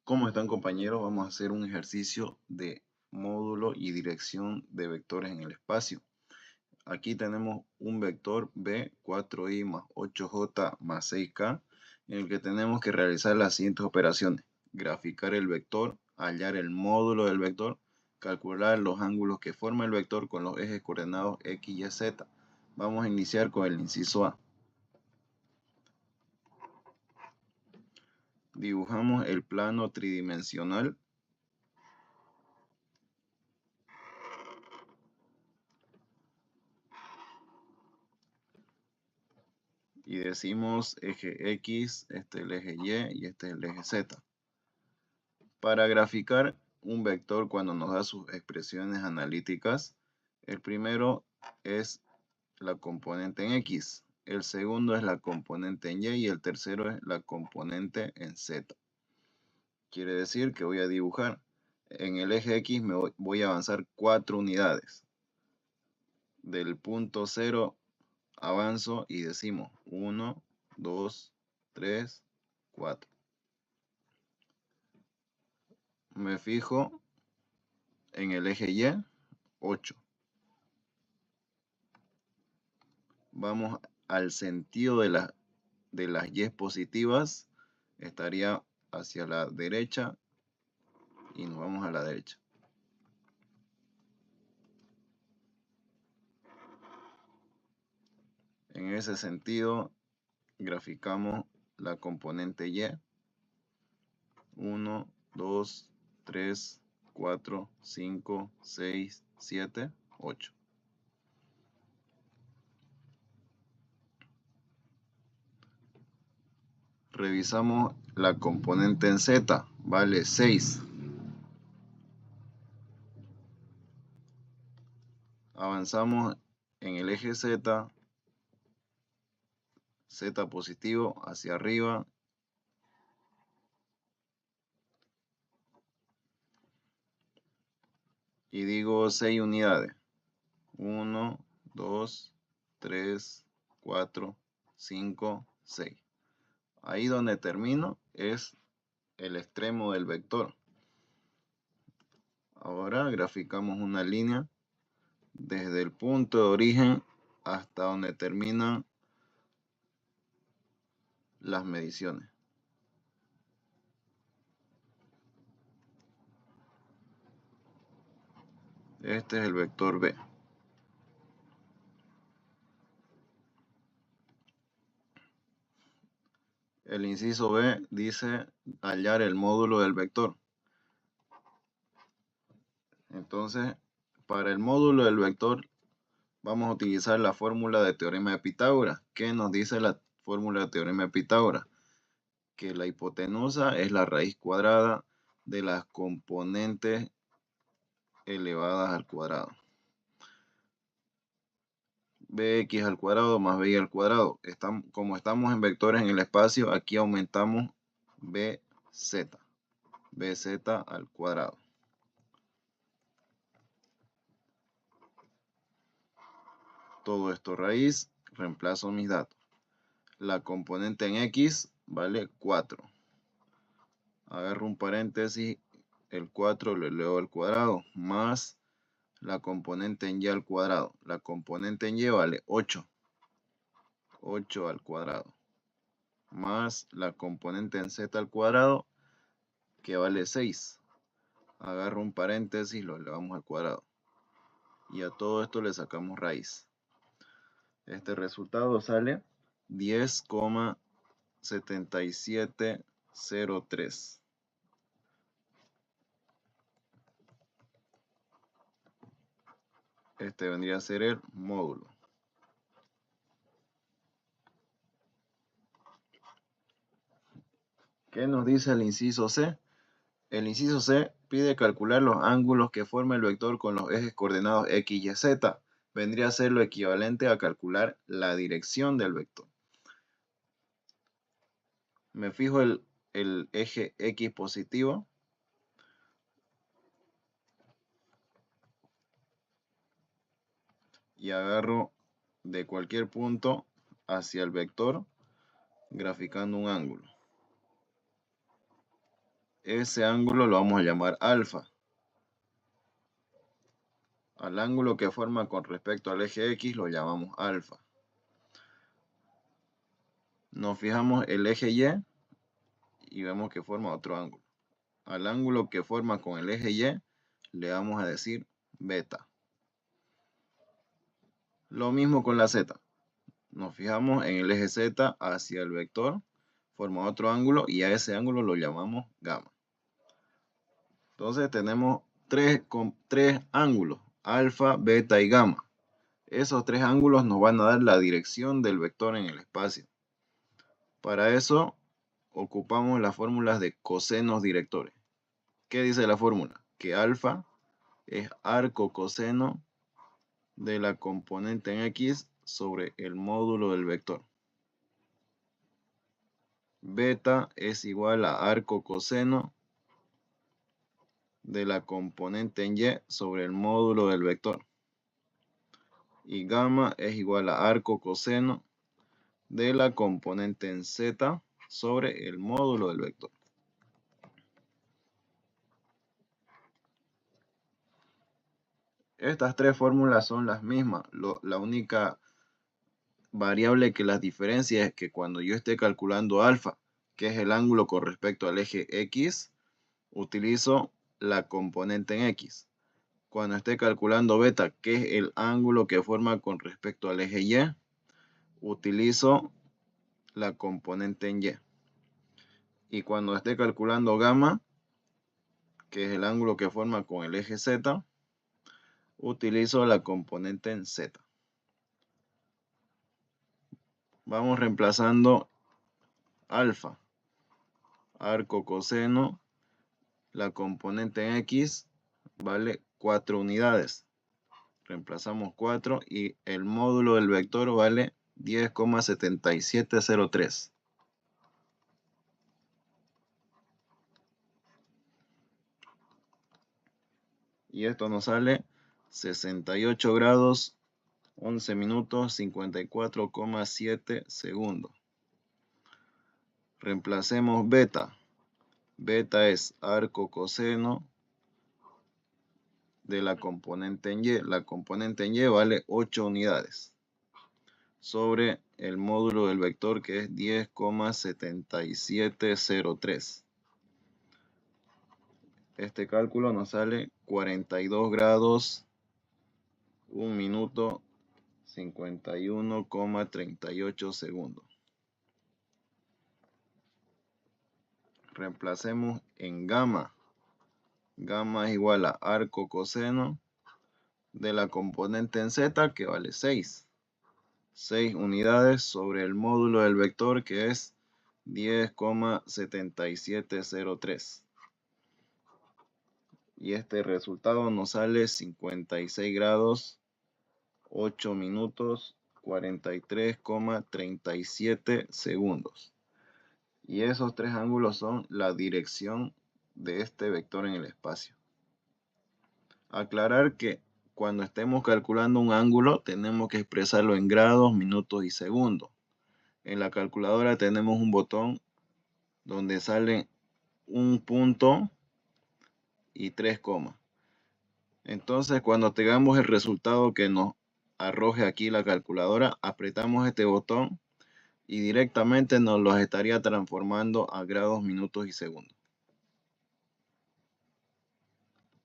¿Cómo están, compañeros? Vamos a hacer un ejercicio de módulo y dirección de vectores en el espacio. Aquí tenemos un vector B, 4i más 8j más 6k, en el que tenemos que realizar las siguientes operaciones: graficar el vector, hallar el módulo del vector, calcular los ángulos que forma el vector con los ejes coordenados x y z. Vamos a iniciar con el inciso A. Dibujamos el plano tridimensional y decimos eje X, este es el eje Y y este es el eje Z. Para graficar un vector cuando nos da sus expresiones analíticas, el primero es la componente en X, el segundo es la componente en Y el tercero es la componente en Z. Quiere decir que voy a dibujar en el eje X, voy a avanzar 4 unidades. Del punto 0 avanzo y decimos 1, 2, 3, 4. Me fijo en el eje Y, 8. Vamos al sentido de las Y positivas, estaría hacia la derecha y nos vamos a la derecha. En ese sentido, graficamos la componente Y. 1, 2, 3, 4, 5, 6, 7, 8. Revisamos la componente en Z, vale 6. Avanzamos en el eje Z, Z positivo hacia arriba. Y digo 6 unidades. 1, 2, 3, 4, 5, 6. Ahí donde termino es el extremo del vector. Ahora graficamos una línea desde el punto de origen hasta donde terminan las mediciones. Este es el vector B. El inciso B dice hallar el módulo del vector. Entonces, para el módulo del vector vamos a utilizar la fórmula de teorema de Pitágoras. ¿Qué nos dice la fórmula de teorema de Pitágoras? Que la hipotenusa es la raíz cuadrada de las componentes elevadas al cuadrado. Bx al cuadrado más by al cuadrado. Como estamos en vectores en el espacio, aquí aumentamos bz. Bz al cuadrado. Todo esto raíz, reemplazo mis datos. La componente en X vale 4. Agarro un paréntesis, el 4 lo elevo al cuadrado, más la componente en Y al cuadrado. La componente en Y vale 8. 8 al cuadrado. Más la componente en Z al cuadrado, que vale 6. Agarro un paréntesis, lo elevamos al cuadrado. Y a todo esto le sacamos raíz. Este resultado sale 10,7703. Este vendría a ser el módulo. ¿Qué nos dice el inciso C? El inciso C pide calcular los ángulos que forma el vector con los ejes coordenados X y Z. Vendría a ser lo equivalente a calcular la dirección del vector. Me fijo el eje X positivo. Y agarro de cualquier punto hacia el vector, graficando un ángulo. ese ángulo lo vamos a llamar alfa. Al ángulo que forma con respecto al eje X lo llamamos alfa. Nos fijamos el eje Y y vemos que forma otro ángulo. Al ángulo que forma con el eje Y le vamos a decir beta. Lo mismo con la Z. Nos fijamos en el eje Z hacia el vector, forma otro ángulo y a ese ángulo lo llamamos gamma. Entonces tenemos tres ángulos, alfa, beta y gamma. Esos tres ángulos nos van a dar la dirección del vector en el espacio. Para eso ocupamos las fórmulas de cosenos directores. ¿Qué dice la fórmula? Que alfa es arco coseno de la componente en X sobre el módulo del vector. Beta es igual a arco coseno de la componente en Y sobre el módulo del vector. Y gamma es igual a arco coseno de la componente en Z sobre el módulo del vector. Estas tres fórmulas son las mismas. La única variable que las diferencia es que cuando yo esté calculando alfa, que es el ángulo con respecto al eje X, utilizo la componente en X. Cuando esté calculando beta, que es el ángulo que forma con respecto al eje Y, utilizo la componente en Y. Y cuando esté calculando gamma, que es el ángulo que forma con el eje Z, utilizo la componente en Z. Vamos reemplazando alfa, arco coseno, la componente en X vale 4 unidades. Reemplazamos 4 y el módulo del vector vale 10,7703. Y esto nos sale 68 grados, 11 minutos, 54,7 segundos. Reemplacemos beta. Beta es arco coseno de la componente en Y. La componente en Y vale 8 unidades sobre el módulo del vector que es 10,7703. Este cálculo nos sale 42 grados, 1 minuto, 51,38 segundos. Reemplacemos en gamma. Gamma es igual a arco coseno de la componente en Z que vale 6. 6 unidades sobre el módulo del vector que es 10,7703. Y este resultado nos sale 56 grados, 8 minutos, 43,37 segundos. Y esos tres ángulos son la dirección de este vector en el espacio. Aclarar que cuando estemos calculando un ángulo tenemos que expresarlo en grados, minutos y segundos. En la calculadora tenemos un botón donde sale un punto y 3 comas. Entonces cuando tengamos el resultado que nos arroje aquí la calculadora, apretamos este botón y directamente nos los estaría transformando a grados, minutos y segundos.